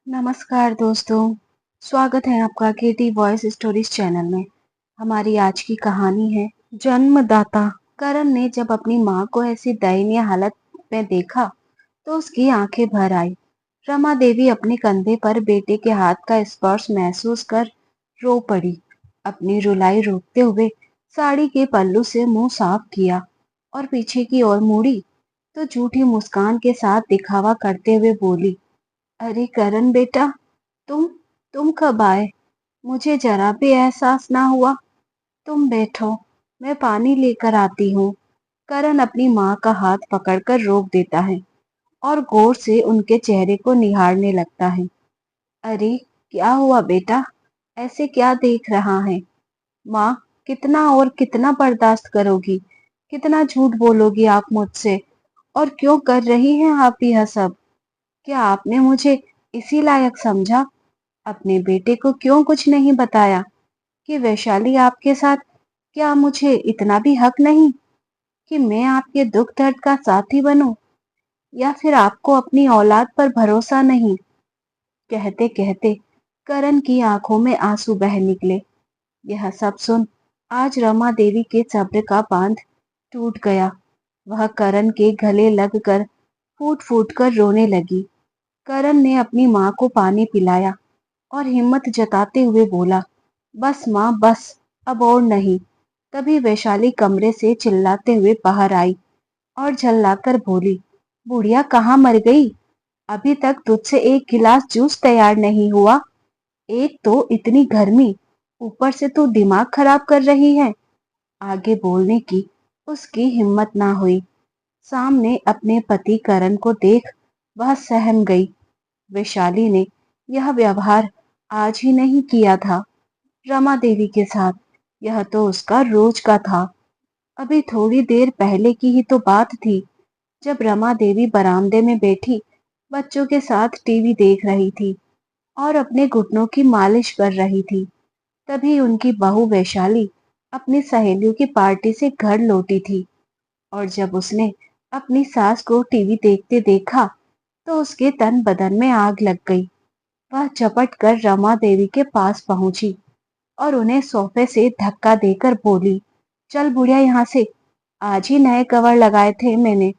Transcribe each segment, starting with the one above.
नमस्कार दोस्तों, स्वागत है आपका केटी वॉइस स्टोरीज चैनल में। हमारी आज की कहानी है जन्मदाता। करण ने जब अपनी माँ को ऐसी दयनीय हालत में देखा तो उसकी आंखें भर आई। रमा देवी अपने कंधे पर बेटे के हाथ का स्पर्श महसूस कर रो पड़ी। अपनी रुलाई रोकते हुए साड़ी के पल्लू से मुंह साफ किया और पीछे की ओर मुड़ी तो झूठी मुस्कान के साथ दिखावा करते हुए बोली, अरे करण बेटा, तुम तुम कब आए? मुझे जरा भी एहसास ना हुआ। तुम बैठो, मैं पानी लेकर आती हूँ। करण अपनी माँ का हाथ पकड़कर रोक देता है और गौर से उनके चेहरे को निहारने लगता है। अरे क्या हुआ बेटा, ऐसे क्या देख रहा है? माँ, कितना और कितना बर्दाश्त करोगी? कितना झूठ बोलोगी आप मुझसे? और क्यों कर रही हैं आप यह सब? क्या आपने मुझे इसी लायक समझा? अपने बेटे को क्यों कुछ नहीं बताया कि वैशाली आपके साथ? क्या मुझे इतना भी हक नहीं कि मैं आपके दुख दर्द का साथी बनूं? या फिर आपको अपनी औलाद पर भरोसा नहीं? कहते कहते करण की आंखों में आंसू बह निकले। यह सब सुन आज रमा देवी के सब्र का बांध टूट गया। वह करण के गले लगकर फूट फूट कर रोने लगी। करण ने अपनी माँ को पानी पिलाया और हिम्मत जताते हुए बोला, बस माँ बस, अब और नहीं। तभी वैशाली कमरे से चिल्लाते हुए बाहर आई और झल्लाकर बोली, बुढ़िया कहाँ मर गई? अभी तक तुझसे एक गिलास जूस तैयार नहीं हुआ। एक तो इतनी गर्मी, ऊपर से तू दिमाग खराब कर रही है। आगे बोलने की उसकी हिम्मत ना हुई। सामने अपने पति करण को देख वह सहम गई। वैशाली ने यह व्यवहार आज ही नहीं किया था रमा देवी के साथ। यह तो उसका रोज का था। अभी थोड़ी देर पहले की ही तो बात थी जब रमा देवी बरामदे में बैठी बच्चों के साथ टीवी देख रही थी और अपने घुटनों की मालिश कर रही थी। तभी उनकी बहू वैशाली अपनी सहेलियों की पार्टी से घर लौटी थी और जब उसने अपनी सास को टीवी देखते देखा तो उसके तन बदन में आग लग गई। वह झपट कर रमा देवी के पास पहुंची और उन्हें सोफे से धक्का देकर बोली, चल बुढ़िया यहाँ से, आज ही नए कवर लगाए थे मैंने।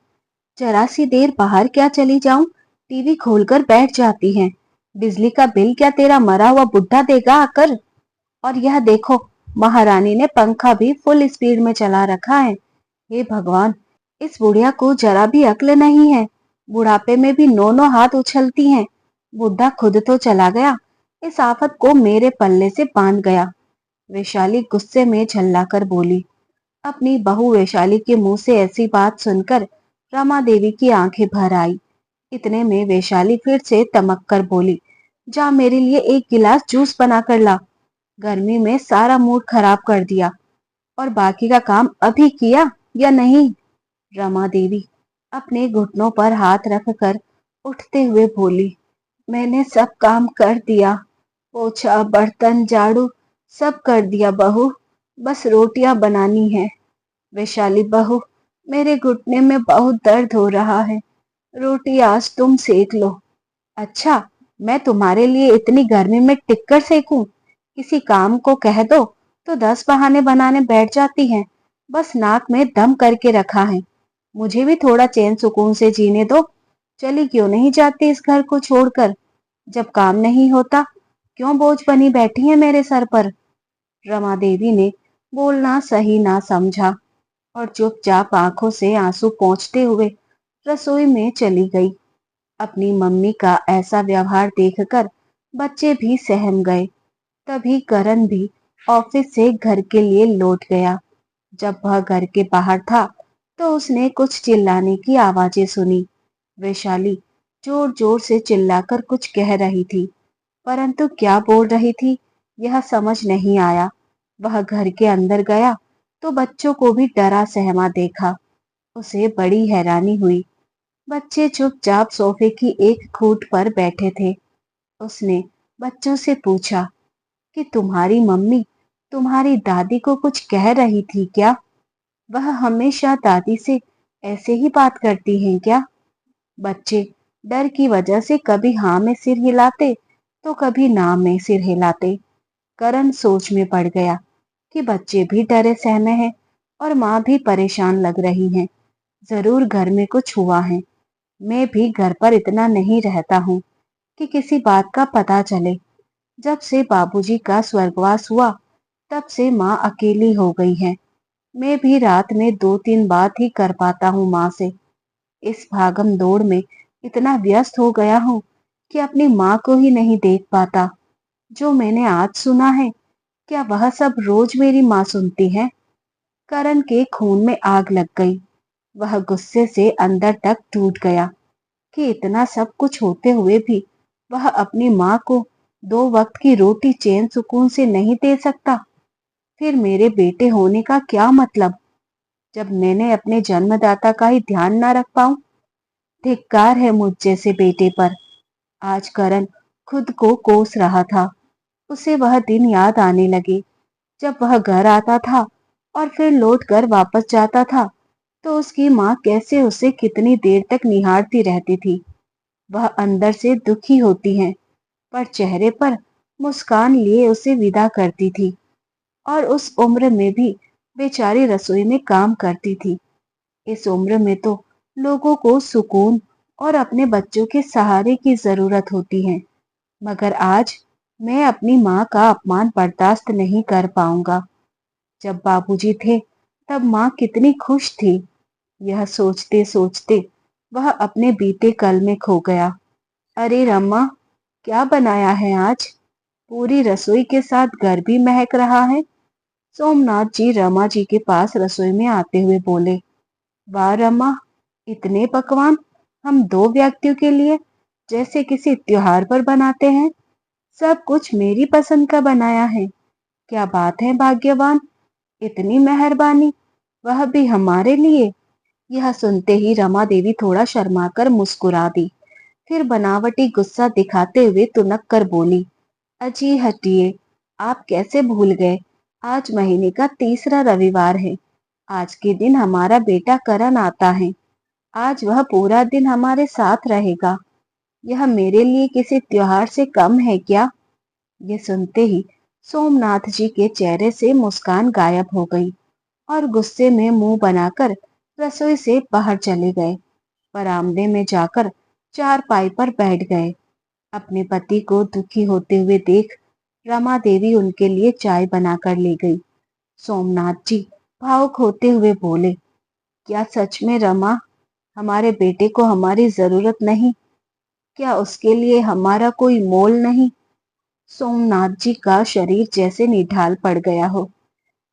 जरा सी देर बाहर क्या चली जाऊं, टीवी खोलकर बैठ जाती हैं। बिजली का बिल क्या तेरा मरा हुआ बुढ़ा देगा आकर? और यह देखो, महारानी ने पंखा भी फुल स्पीड में चला रखा है। हे भगवान, इस बुढ़िया को जरा भी अक्ल नहीं है। बुढ़ापे में भी नो नो हाथ उछलती हैं। बुढ़ा खुद तो चला गया, इस आफत को मेरे पल्ले से बांध गया। वैशाली गुस्से में झल्लाकर बोली। अपनी बहू वैशाली के मुंह से ऐसी बात सुनकर रमा देवी की आंखें भर आई। इतने में वैशाली फिर से तमक कर बोली, जा मेरे लिए एक गिलास जूस बना कर ला। गर्मी में सारा मूड खराब कर दिया। और बाकी का काम अभी किया या नहीं? रमा देवी अपने घुटनों पर हाथ रखकर उठते हुए बोली, मैंने सब काम कर दिया। पोछा, बर्तन, झाड़ू सब कर दिया बहू। बस रोटियां बनानी है। वैशाली बहू, मेरे घुटने में बहुत दर्द हो रहा है। रोटी आज तुम सेक लो। अच्छा, मैं तुम्हारे लिए इतनी गर्मी में टिक्कर सेकूं? किसी काम को कह दो तो 10 बहाने बनाने बैठ जाती हैं। बस नाक में दम करके रखा है। मुझे भी थोड़ा चैन सुकून से जीने दो। चली क्यों नहीं जाती इस घर को छोड़कर? जब काम नहीं होता क्यों बोझ बनी बैठी है मेरे सर पर? रमा देवी ने बोलना सही ना समझा और चुपचाप आंखों से आंसू पोंछते हुए रसोई में चली गई। अपनी मम्मी का ऐसा व्यवहार देखकर बच्चे भी सहम गए। तभी करण भी ऑफिस से घर के लिए लौट गया। जब वह घर के बाहर था तो उसने कुछ चिल्लाने की आवाजें सुनी। वैशाली जोर जोर से चिल्लाकर कुछ कह रही थी, परंतु क्या बोल रही थी यह समझ नहीं आया। वह घर के अंदर गया तो बच्चों को भी डरा सहमा देखा। उसे बड़ी हैरानी हुई। बच्चे चुपचाप सोफे की एक खूंट पर बैठे थे। उसने बच्चों से पूछा कि तुम्हारी मम्मी तुम्हारी दादी को कुछ कह रही थी क्या? वह हमेशा दादी से ऐसे ही बात करती हैं क्या? बच्चे डर की वजह से कभी हाँ में सिर हिलाते तो कभी ना में सिर हिलाते। करण सोच में पड़ गया कि बच्चे भी डरे सहमे हैं और माँ भी परेशान लग रही है। जरूर घर में कुछ हुआ है। मैं भी घर पर इतना नहीं रहता हूँ कि किसी बात का पता चले। जब से बाबूजी का स्वर्गवास हुआ तब से माँ अकेली हो गई है। मैं भी रात में 2-3 बात ही कर पाता हूँ माँ से। इस भागम दौड़ में इतना व्यस्त हो गया हूँ कि अपनी माँ को ही नहीं देख पाता। जो मैंने आज सुना है, क्या वह सब रोज मेरी माँ सुनती है? करण के खून में आग लग गई। वह गुस्से से अंदर तक टूट गया कि इतना सब कुछ होते हुए भी वह अपनी माँ को 2 वक्त की रोटी चैन सुकून से नहीं दे सकता। फिर मेरे बेटे होने का क्या मतलब, जब मैंने अपने जन्मदाता का ही ध्यान न रख पाऊं। धिक्कार है मुझ जैसे बेटे पर। आज करण खुद को कोस रहा था। उसे वह दिन याद आने लगे जब वह घर आता था और फिर लौट कर वापस जाता था तो उसकी माँ कैसे उसे कितनी देर तक निहारती रहती थी। वह अंदर से दुखी होती है पर चेहरे पर मुस्कान लिए उसे विदा करती थी। और उस उम्र में भी बेचारी रसोई में काम करती थी। इस उम्र में तो लोगों को सुकून और अपने बच्चों के सहारे की जरूरत होती है। मगर आज मैं अपनी माँ का अपमान बर्दाश्त नहीं कर पाऊंगा। जब बाबूजी थे तब माँ कितनी खुश थी। यह सोचते सोचते वह अपने बीते कल में खो गया। अरे रमा, क्या बनाया है आज? पूरी रसोई के साथ घर भी महक रहा है। सोमनाथ जी रमा जी के पास रसोई में आते हुए बोले, वाह रमा, इतने पकवान हम 2 व्यक्तियों के लिए जैसे किसी त्योहार पर बनाते हैं। सब कुछ मेरी पसंद का बनाया है। क्या बात है भाग्यवान, इतनी मेहरबानी, वह भी हमारे लिए। यह सुनते ही रमा देवी थोड़ा शर्माकर मुस्कुरा दी। फिर बनावटी गुस्सा दिखाते हुए तुनक कर बोली, अजी हटिए, आप कैसे भूल गए? आज महीने का तीसरा रविवार है। आज के दिन हमारा बेटा करण आता है। आज वह पूरा दिन हमारे साथ रहेगा। यह मेरे लिए किसी त्योहार से कम है क्या? ये सुनते ही सोमनाथ जी के चेहरे से मुस्कान गायब हो गई और गुस्से में मुंह बनाकर रसोई से बाहर चले गए। बरामदे में जाकर चारपाई पर बैठ गए। अपने पति को दुखी होते हुए देख रमा देवी उनके लिए चाय बनाकर ले गई। सोमनाथ जी भावुक होते हुए बोले, क्या सच में रमा, हमारे बेटे को हमारी जरूरत नहीं? क्या उसके लिए हमारा कोई मोल नहीं? सोमनाथ जी का शरीर जैसे निढाल पड़ गया हो,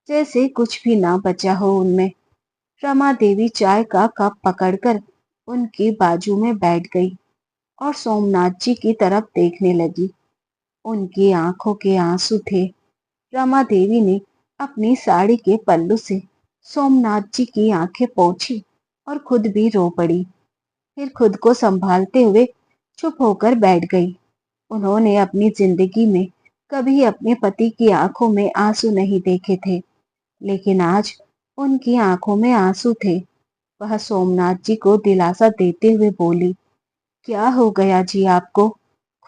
जैसे कुछ भी ना बचा हो उनमें। रमा देवी चाय का कप पकड़कर उनकी बाजू में बैठ गई और सोमनाथ जी की तरफ देखने लगी। उनकी आंखों के आंसू थे। रमा देवी ने अपनी साड़ी के पल्लू से सोमनाथ जी की आंखें पोंछी और खुद भी रो पड़ी। फिर खुद को संभालते हुए चुप होकर बैठ गई। उन्होंने अपनी जिंदगी में कभी अपने पति की आंखों में आंसू नहीं देखे थे, लेकिन आज उनकी आंखों में आंसू थे। वह सोमनाथ जी को दिलासा देते हुए बोली, क्या हो गया जी आपको?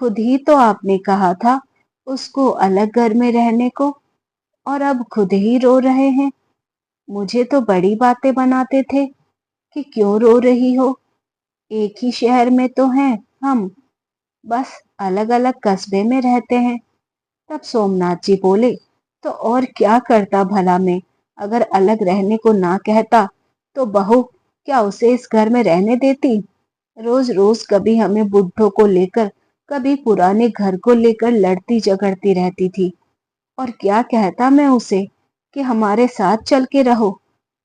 खुद ही तो आपने कहा था उसको अलग घर में रहने को, और अब खुद ही रो रहे हैं। मुझे तो बड़ी बातें बनाते थे कि क्यों रो रही हो, एक ही शहर में तो हैं हम, बस अलग अलग कस्बे में रहते हैं। तब सोमनाथ जी बोले, तो और क्या करता भला मैं? अगर अलग रहने को ना कहता तो बहू क्या उसे इस घर में रहने देती? रोज रोज कभी हमें बुढ़ों को लेकर, कभी पुराने घर को लेकर लड़ती झगड़ती रहती थी। और क्या कहता मैं उसे कि हमारे साथ चल के रहो,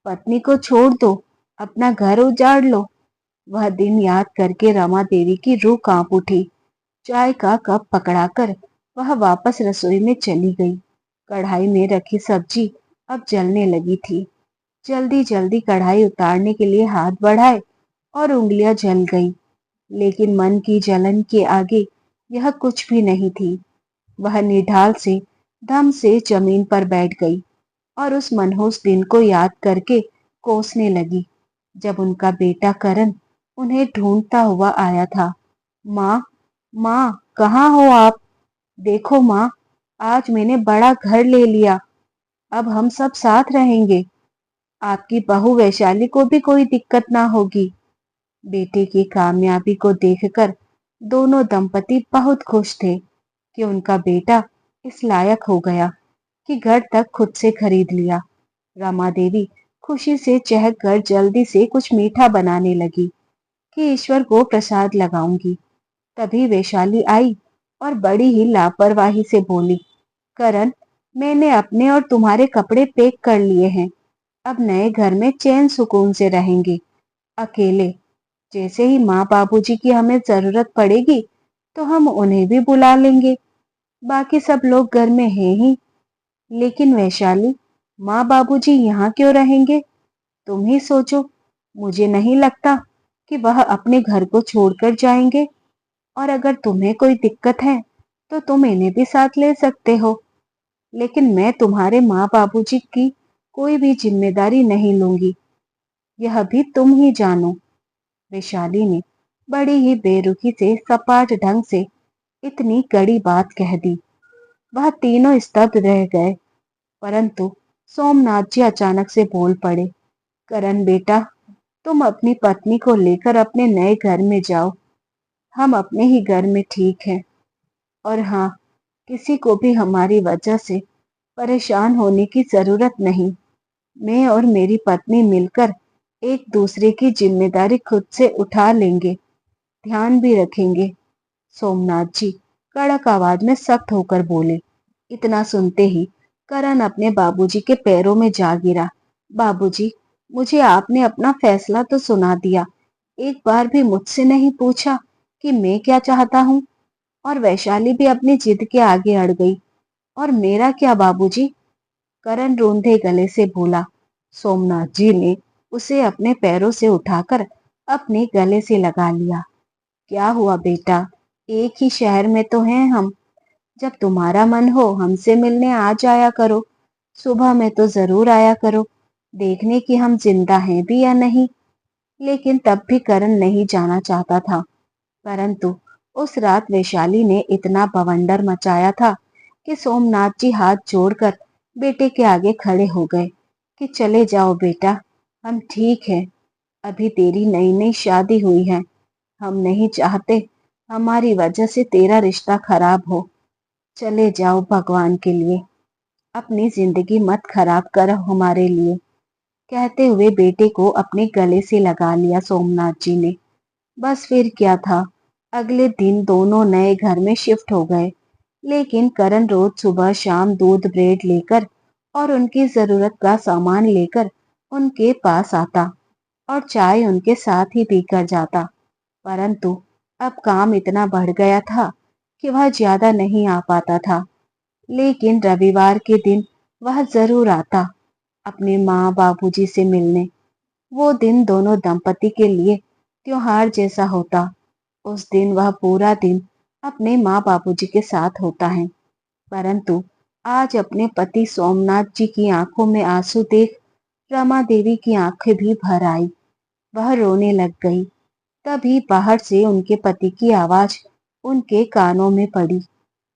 पत्नी को छोड़ दो, अपना घर उजाड़ लो। वह दिन याद करके रमा देवी की रूह कांप उठी। चाय का कप पकड़ाकर वह वापस रसोई में चली गई। कढ़ाई में रखी सब्जी अब जलने लगी थी। जल्दी जल्दी कढ़ाई उतारने के लिए हाथ बढ़ाए और उंगलियां जल गई, लेकिन मन की जलन के आगे यह कुछ भी नहीं थी। वह निढाल से दम से जमीन पर बैठ गई और उस मनहूस दिन को याद करके कोसने लगी जब उनका बेटा करण उन्हें ढूंढता हुआ आया था। माँ, माँ, कहाँ हो आप? देखो माँ, आज मैंने बड़ा घर ले लिया। अब हम सब साथ रहेंगे। आपकी बहू वैशाली को भी कोई दिक्कत ना होगी। बेटे की कामयाबी को देखकर दोनों दंपति बहुत खुश थे कि उनका बेटा इस लायक हो गया कि घर तक खुद से खरीद लिया। रमा देवी खुशी से चहक कर जल्दी से कुछ मीठा बनाने लगी कि ईश्वर को प्रसाद लगाऊंगी। तभी वैशाली आई और बड़ी ही लापरवाही से बोली, करण, मैंने अपने और तुम्हारे कपड़े पैक कर लिए हैं। अब नए घर में चैन सुकून से रहेंगे, अकेले। जैसे ही माँ बाबूजी की हमें जरूरत पड़ेगी तो हम उन्हें भी बुला लेंगे। बाकी सब लोग घर में हैं ही। लेकिन वैशाली, माँ बाबूजी यहाँ क्यों रहेंगे? तुम ही सोचो। मुझे नहीं लगता कि वह अपने घर को छोड़कर जाएंगे। और अगर तुम्हें कोई दिक्कत है तो तुम इन्हें भी साथ ले सकते हो। लेकिन मैं तुम्हारे माँ बाबूजी की कोई भी जिम्मेदारी नहीं लूंगी। यह भी तुम ही जानो। वैशाली ने बड़ी ही बेरुखी से सपाट ढंग से इतनी कड़ी बात कह दी। वह तीनों स्तब्ध रह गए। परंतु सोमनाथ जी अचानक से बोल पड़े, करण बेटा, तुम अपनी पत्नी को लेकर अपने नए घर में जाओ। हम अपने ही घर में ठीक हैं। और हाँ, किसी को भी हमारी वजह से परेशान होने की जरूरत नहीं। मैं और मेरी पत्नी मिलकर एक दूसरे की जिम्मेदारी खुद से उठा लेंगे, ध्यान भी रखेंगे। सोमनाथ जी कड़क आवाज में सख्त होकर बोले। इतना सुनते ही करण अपने बाबूजी के पैरों में जा गिरा। बाबूजी, मुझे आपने अपना फैसला तो सुना दिया, एक बार भी मुझसे नहीं पूछा कि मैं क्या चाहता हूँ। और वैशाली भी अपनी जिद के आगे अड़ गई। और मेरा क्या बाबूजी? करण रोंदे गले से बोला। सोमनाथ जी ने उसे अपने पैरों से उठाकर अपने गले से लगा लिया। क्या हुआ बेटा, एक ही शहर में तो हैं हम। जब तुम्हारा मन हो हमसे मिलने आ जाया करो। सुबह में तो जरूर आया करो, देखने की हम जिंदा हैं भी या नहीं। लेकिन तब भी करण नहीं जाना चाहता था। परंतु उस रात वैशाली ने इतना बवंडर मचाया था कि सोमनाथ जी हाथ जोड़कर बेटे के आगे खड़े हो गए कि चले जाओ बेटा, हम ठीक हैं। अभी तेरी नई नई शादी हुई है। हम नहीं चाहते हमारी वजह से तेरा रिश्ता खराब हो। चले जाओ भगवान के लिए। अपनी जिंदगी मत खराब करो हमारे लिए। कहते हुए बेटे को अपने गले से लगा लिया सोमनाथ जी ने। बस फिर क्या था, अगले दिन दोनों नए घर में शिफ्ट हो गए। लेकिन करण रोज सुबह शाम दूध ब्रेड लेकर और उनकी जरूरत का सामान लेकर उनके पास आता और चाय उनके साथ ही पीकर जाता। परंतु अब काम इतना बढ़ गया था कि वह ज्यादा नहीं आ पाता था। लेकिन रविवार के दिन वह जरूर आता अपने माँ बाबूजी से मिलने। वो दिन दोनों दंपति के लिए त्योहार जैसा होता। उस दिन वह पूरा दिन अपने माँ बाबूजी के साथ होता है। परंतु आज अपने पति सोमनाथ जी की आंखों में आंसू देख रमा देवी की आंखें भी भर आई। वह रोने लग गई। तभी बाहर से उनके पति की आवाज उनके कानों में पड़ी।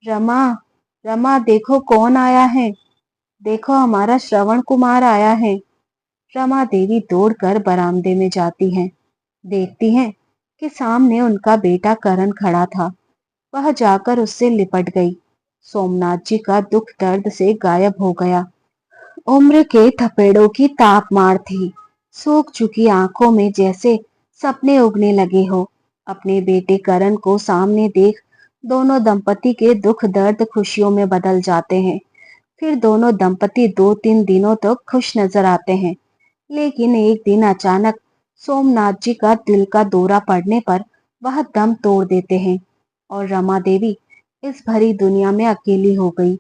रमा, रमा, देखो कौन आया है। देखो हमारा श्रवण कुमार आया है। रमा देवी दौड़कर बरामदे में जाती हैं। देखती हैं कि सामने उनका बेटा करण खड़ा था। वह जाकर उससे लिपट गई। सोमनाथ जी का दुख दर्द से गायब हो गया। उम्र के थपेड़ों की ताप मार थी। सूख चुकी आंखों में जैसे सपने उगने लगे हो। अपने बेटे करण को सामने देख दोनों दंपति के दुख दर्द खुशियों में बदल जाते हैं। फिर दोनों दंपति 2-3 दिनों तक खुश नजर आते हैं। लेकिन एक दिन अचानक सोमनाथ जी का दिल का दौरा पड़ने पर वह दम तोड़ देते हैं और रमा देवी इस भरी दुनिया में अकेली हो गई।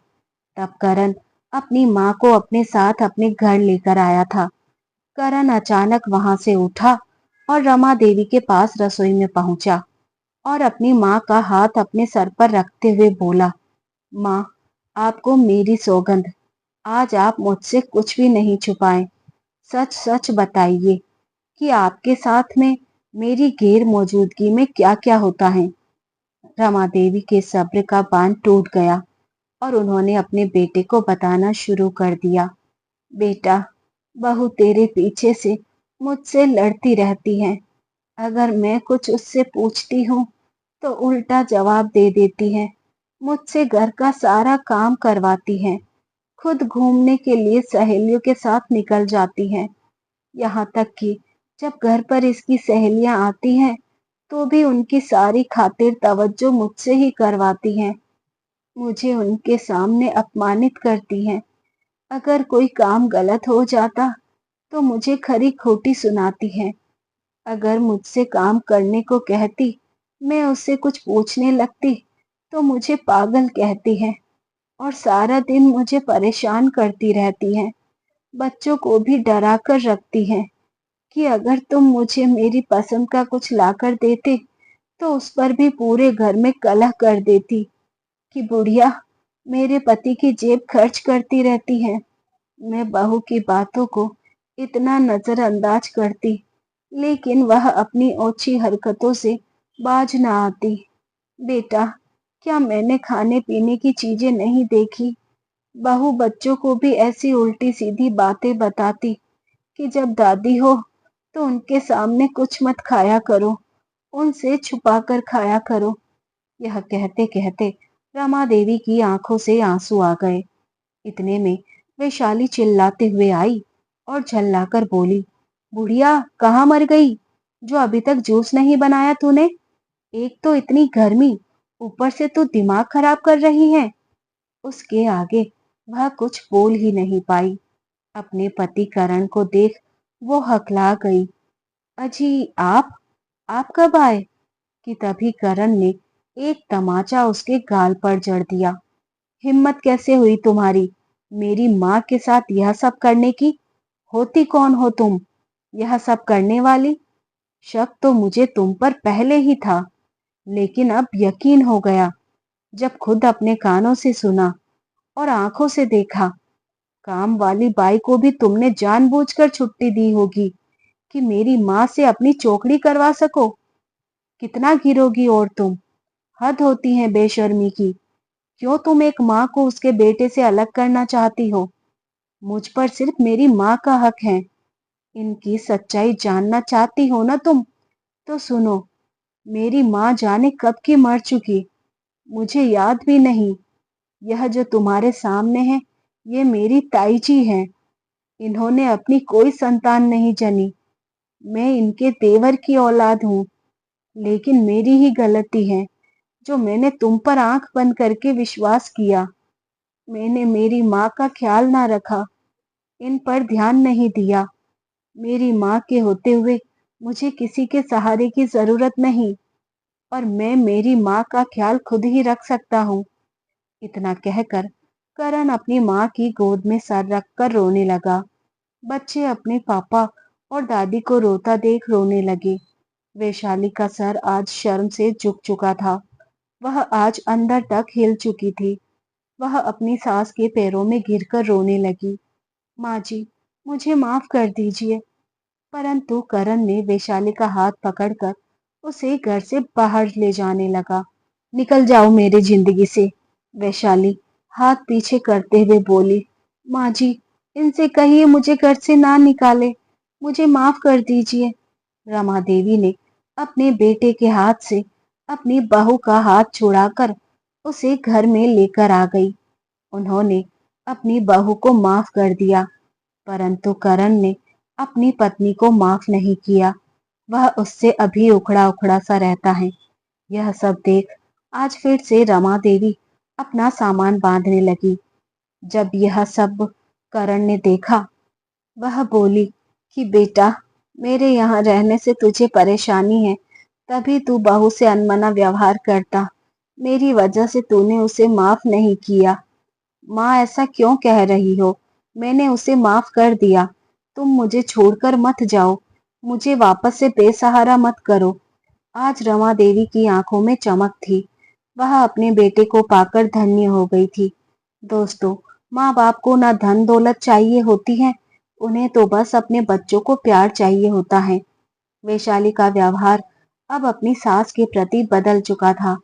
तब करण अपनी माँ को अपने साथ अपने घर लेकर आया था। करण अचानक वहां से उठा और रमा देवी के पास रसोई में पहुंचा और अपनी माँ का हाथ अपने सर पर रखते हुए बोला, माँ, आपको मेरी सौगंध, आज आप मुझसे कुछ भी नहीं छुपाएं। सच सच बताइए कि आपके साथ में मेरी गैर मौजूदगी में क्या क्या होता है। रमा देवी के सब्र का बांध टूट गया और उन्होंने अपने बेटे को बताना शुरू कर दिया। बेटा, बहू तेरे पीछे से मुझसे लड़ती रहती है। अगर मैं कुछ उससे पूछती हूँ तो उल्टा जवाब दे देती है। मुझसे घर का सारा काम करवाती है। खुद घूमने के लिए सहेलियों के साथ निकल जाती है। यहाँ तक कि जब घर पर इसकी सहेलियां आती हैं तो भी उनकी सारी खातिर तवज्जो मुझसे ही करवाती हैं। मुझे उनके सामने अपमानित करती हैं। अगर कोई काम गलत हो जाता तो मुझे खरी खोटी सुनाती है। अगर मुझसे काम करने को कहती, मैं उससे कुछ पूछने लगती तो मुझे पागल कहती है और सारा दिन मुझे परेशान करती रहती है। बच्चों को भी डरा कर रखती है कि अगर तुम मुझे मेरी पसंद का कुछ लाकर देते तो उस पर भी पूरे घर में कलह कर देती कि बुढ़िया मेरे पति की जेब खर्च करती रहती है। मैं बहू की बातों को इतना नजरअंदाज करती, लेकिन वह अपनी ओछी हरकतों से बाज न आती। बेटा, क्या मैंने खाने पीने की चीजें नहीं देखी? बहू बच्चों को भी ऐसी उल्टी सीधी बातें बताती कि जब दादी हो तो उनके सामने कुछ मत खाया करो, उनसे छुपा कर खाया करो। यह कहते कहते रमा देवी की आंखों से आंसू आ गए। इतने में वैशाली चिल्लाते हुए आई और झल्लाकर बोली, बुढ़िया कहाँ मर गई जो अभी तक जूस नहीं बनाया तूने? एक तो इतनी गर्मी, ऊपर से तू दिमाग खराब कर रही है। उसके आगे वह कुछ बोल ही नहीं पाई। अपने पति करण को देख वो हकला गई। अजी आप कब आए? कि तभी करण ने एक तमाचा उसके गाल पर जड़ दिया। हिम्मत कैसे हुई तुम्हारी मेरी माँ के साथ यह सब करने की? होती कौन हो तुम यह सब करने वाली? शक तो मुझे तुम पर पहले ही था, लेकिन अब यकीन हो गया जब खुद अपने कानों से सुना और आंखों से देखा। काम वाली बाई को भी तुमने जानबूझकर छुट्टी दी होगी कि मेरी माँ से अपनी चौकड़ी करवा सको। कितना गिरोगी और तुम? हद होती है बेशर्मी की। क्यों तुम एक माँ को उसके बेटे से अलग करना चाहती हो? मुझ पर सिर्फ मेरी माँ का हक है। इनकी सच्चाई जानना चाहती हो ना तुम? तो सुनो, मेरी माँ जाने कब की मर चुकी, मुझे याद भी नहीं। यह जो तुम्हारे सामने है, ये मेरी ताई जी है। इन्होंने अपनी कोई संतान नहीं जनी। मैं इनके देवर की औलाद हूँ, लेकिन मेरी ही गलती है जो मैंने तुम पर आंख बंद करके विश्वास किया। मैंने मेरी माँ का ख्याल ना रखा, इन पर ध्यान नहीं दिया। मेरी माँ के होते हुए मुझे किसी के सहारे की जरूरत नहीं और मैं मेरी माँ का ख्याल खुद ही रख सकता हूँ। इतना कहकर करण अपनी माँ की गोद में सर रखकर रोने लगा। बच्चे अपने पापा और दादी को रोता देख रोने लगे। वैशाली का सर आज शर्म से झुक चुका था। वह आज अंदर तक हिल चुकी थी। वह अपनी सास के पैरों में गिरकर रोने लगी। माँ जी, मुझे माफ कर दीजिए। परंतु करण ने वैशाली का हाथ पकड़कर उसे घर से बाहर ले जाने लगा। निकल जाओ मेरी जिंदगी से। वैशाली हाथ पीछे करते हुए बोली, माँ जी, इनसे कहिए मुझे घर से ना निकाले, मुझे माफ कर दीजिए। रमा देवी ने अपने बेटे के हाथ से अपनी बहू का हाथ छुड़ाकर उसे घर में लेकर आ गई। उन्होंने अपनी बहू को माफ कर दिया, परंतु करण ने अपनी पत्नी को माफ नहीं किया। वह उससे अभी उखड़ा उखड़ा सा रहता है। यह सब देख आज फिर से रमा देवी अपना सामान बांधने लगी। जब यह सब करण ने देखा, वह बोली कि बेटा, मेरे यहाँ रहने से तुझे परेशानी है, तभी तू बहू से अनमना व्यवहार करता। मेरी वजह से तूने उसे माफ नहीं किया। माँ, ऐसा क्यों कह रही हो? मैंने उसे माफ कर दिया। तुम मुझे छोड़कर मत जाओ, मुझे वापस से बेसहारा मत करो। आज रमा देवी की आंखों में चमक थी। वह अपने बेटे को पाकर धन्य हो गई थी। दोस्तों, माँ बाप को ना धन दौलत चाहिए होती है, उन्हें तो बस अपने बच्चों को प्यार चाहिए होता है। वैशाली का व्यवहार अब अपनी सास के प्रति बदल चुका था।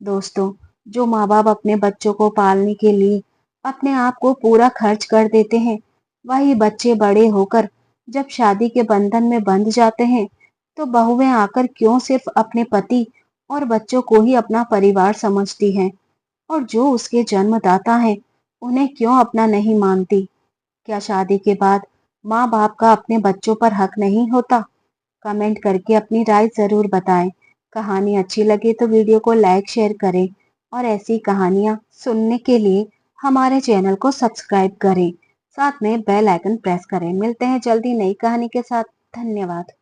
दोस्तों, जो माँ बाप अपने बच्चों को पालने के लिए अपने आप को पूरा खर्च कर देते हैं, वही बच्चे बड़े होकर जब शादी के बंधन में बंध जाते हैं, तो बहुएं आकर क्यों सिर्फ अपने पति और बच्चों को ही अपना परिवार समझती हैं और जो उसके जन्मदाता हैं, उन्हें क्यों अपना नहीं मानती? क्या शादी के बाद माँ बाप का अपने बच्चों पर हक नहीं होता? कमेंट करके अपनी राय जरूर बताएं। कहानी अच्छी लगे तो वीडियो को लाइक शेयर करें और ऐसी कहानियां सुनने के लिए हमारे चैनल को सब्सक्राइब करें। साथ में बेल आइकन प्रेस करें। मिलते हैं जल्दी नई कहानी के साथ। धन्यवाद।